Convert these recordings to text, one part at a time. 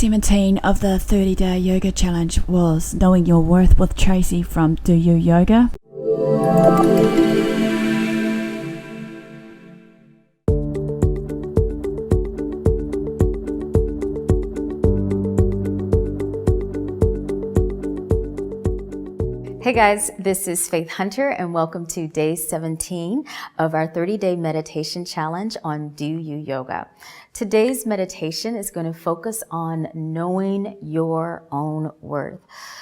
17 of the 30-day yoga challenge was knowing your worth with Tracey from Do You Yoga. Hey guys, this is Faith Hunter and welcome to day 17 of our 30-day meditation challenge on Do You Yoga. Today's meditation is going to focus on knowing your own worth.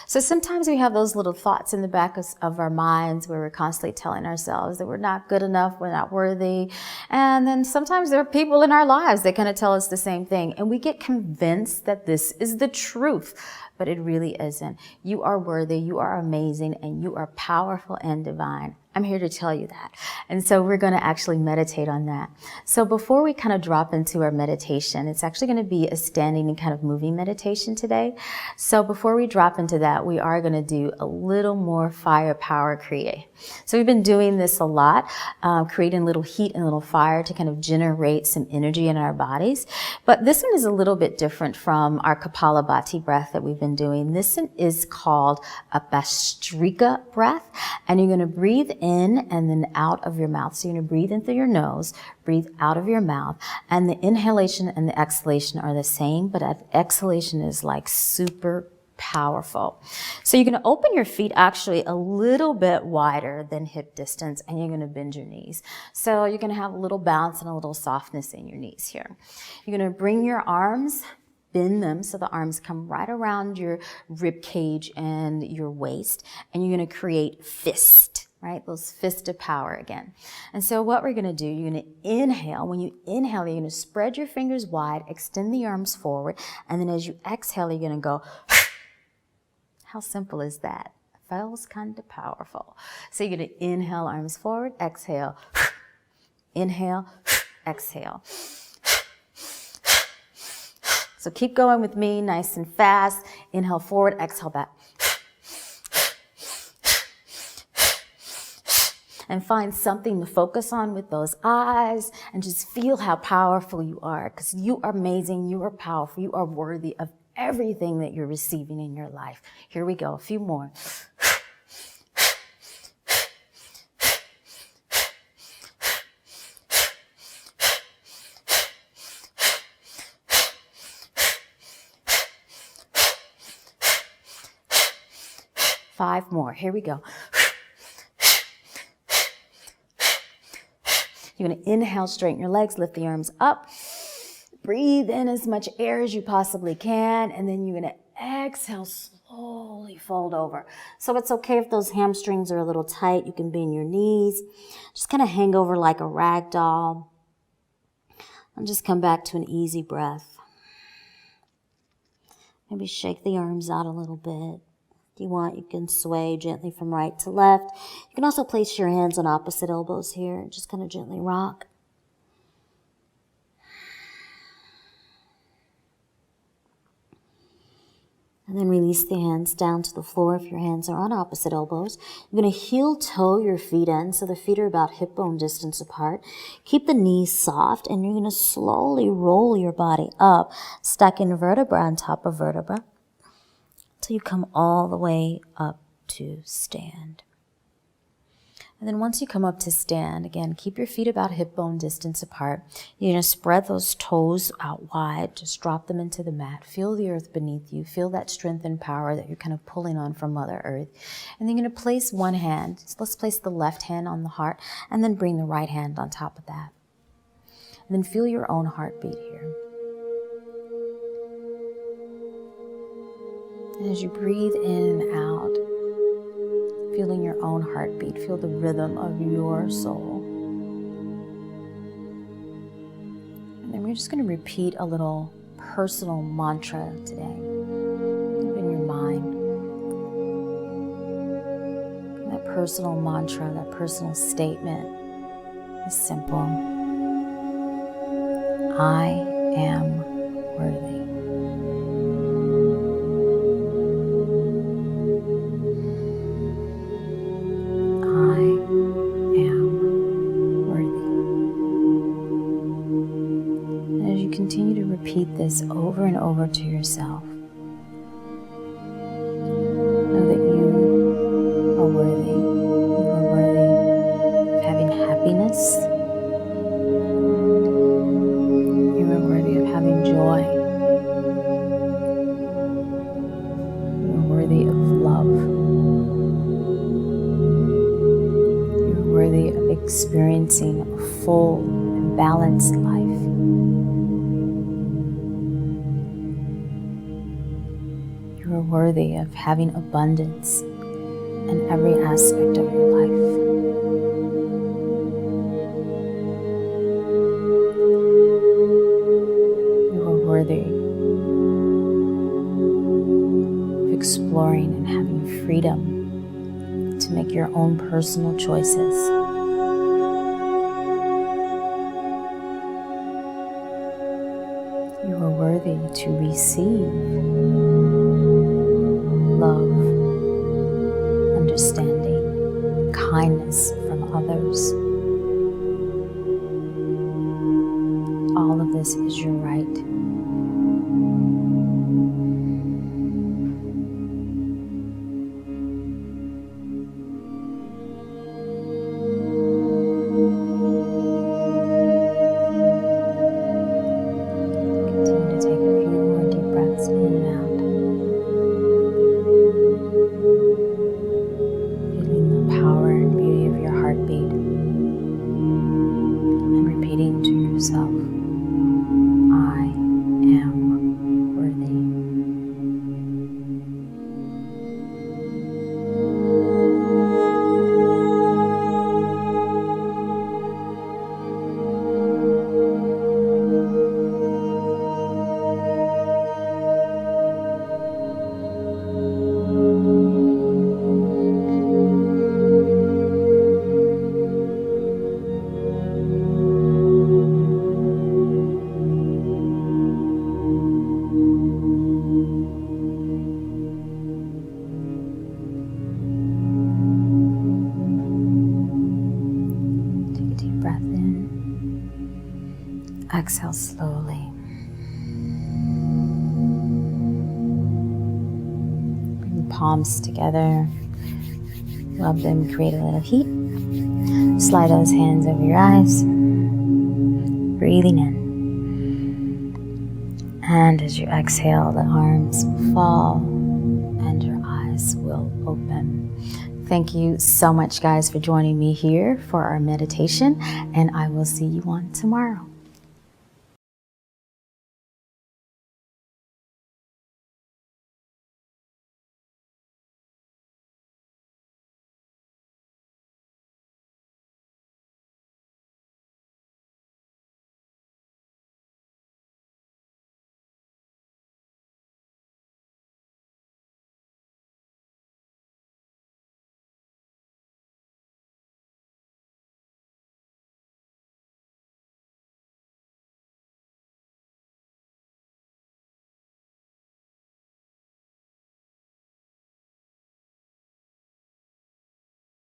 So sometimes we have those little thoughts in the back of our minds where we're constantly telling ourselves that we're not good enough, we're not worthy. And then sometimes there are people in our lives that kind of tell us the same thing. And we get convinced that this is the truth. But it really isn't. You are worthy, you are amazing, and you are powerful and divine. I'm here to tell you that. And so we're going to actually meditate on that. So before we kind of drop into our meditation, it's actually going to be a standing and kind of moving meditation today. So before we drop into that, we are going to do a little more firepower create. So we've been doing this a lot, creating little heat and little fire to kind of generate some energy in our bodies. But this one is a little bit different from our Kapalabhati breath that we've been doing. This one is called a Bhastrika breath, and you're going to breathe in and then out of your mouth. So you're going to breathe in through your nose, breathe out of your mouth, and the inhalation and the exhalation are the same, but that exhalation is like super powerful. So you're going to open your feet actually a little bit wider than hip distance, and you're going to bend your knees. So you're going to have a little bounce and a little softness in your knees here. You're going to bring your arms, bend them so the arms come right around your rib cage and your waist, and you're going to create fist. Right? Those fists of power again. And so what we're going to do, you're going to inhale. When you inhale, you're going to spread your fingers wide, extend the arms forward, and then as you exhale, you're going to go. How simple is that? Feels kind of powerful. So you're going to inhale, arms forward, exhale, inhale, exhale. So keep going with me, nice and fast. Inhale forward, exhale back. And find something to focus on with those eyes and just feel how powerful you are, because you are amazing, you are powerful, you are worthy of everything that you're receiving in your life. Here we go, a few more. Five more, here we go. You're going to inhale, straighten your legs, lift the arms up. Breathe in as much air as you possibly can, and then you're going to exhale, slowly fold over. So it's okay if those hamstrings are a little tight. You can bend your knees. Just kind of hang over like a rag doll. And just come back to an easy breath. Maybe shake the arms out a little bit. If you want, you can sway gently from right to left. You can also place your hands on opposite elbows here and just kind of gently rock. And then release the hands down to the floor if your hands are on opposite elbows. You're going to heel toe your feet in, so the feet are about hip bone distance apart. Keep the knees soft, and you're going to slowly roll your body up, stacking vertebra on top of vertebra, till you come all the way up to stand. And then once you come up to stand, again, keep your feet about hip bone distance apart. You're going to spread those toes out wide. Just drop them into the mat. Feel the earth beneath you. Feel that strength and power that you're kind of pulling on from Mother Earth. And then you're going to place one hand. So let's place the left hand on the heart, and then bring the right hand on top of that. And then feel your own heartbeat here. And as you breathe in and out, feeling your own heartbeat, feel the rhythm of your soul. And then we're just going to repeat a little personal mantra today in your mind. And that personal mantra, that personal statement is simple. I am worthy. Repeat this over and over to yourself. Know that you are worthy. You are worthy of having happiness. You are worthy of having joy. You are worthy of love. You are worthy of experiencing a full and balanced life. You are worthy of having abundance in every aspect of your life. You are worthy of exploring and having freedom to make your own personal choices. You are worthy to receive love, understanding, kindness from others. All of this is your right. Continue to take a few more deep breaths in and out. Feeling the power and beauty of your heartbeat. And repeating to yourself, I am worthy. Exhale slowly. Bring the palms together. Rub them, create a little heat. Slide those hands over your eyes. Breathing in. And as you exhale, the arms fall and your eyes will open. Thank you so much, guys, for joining me here for our meditation, and I will see you on tomorrow.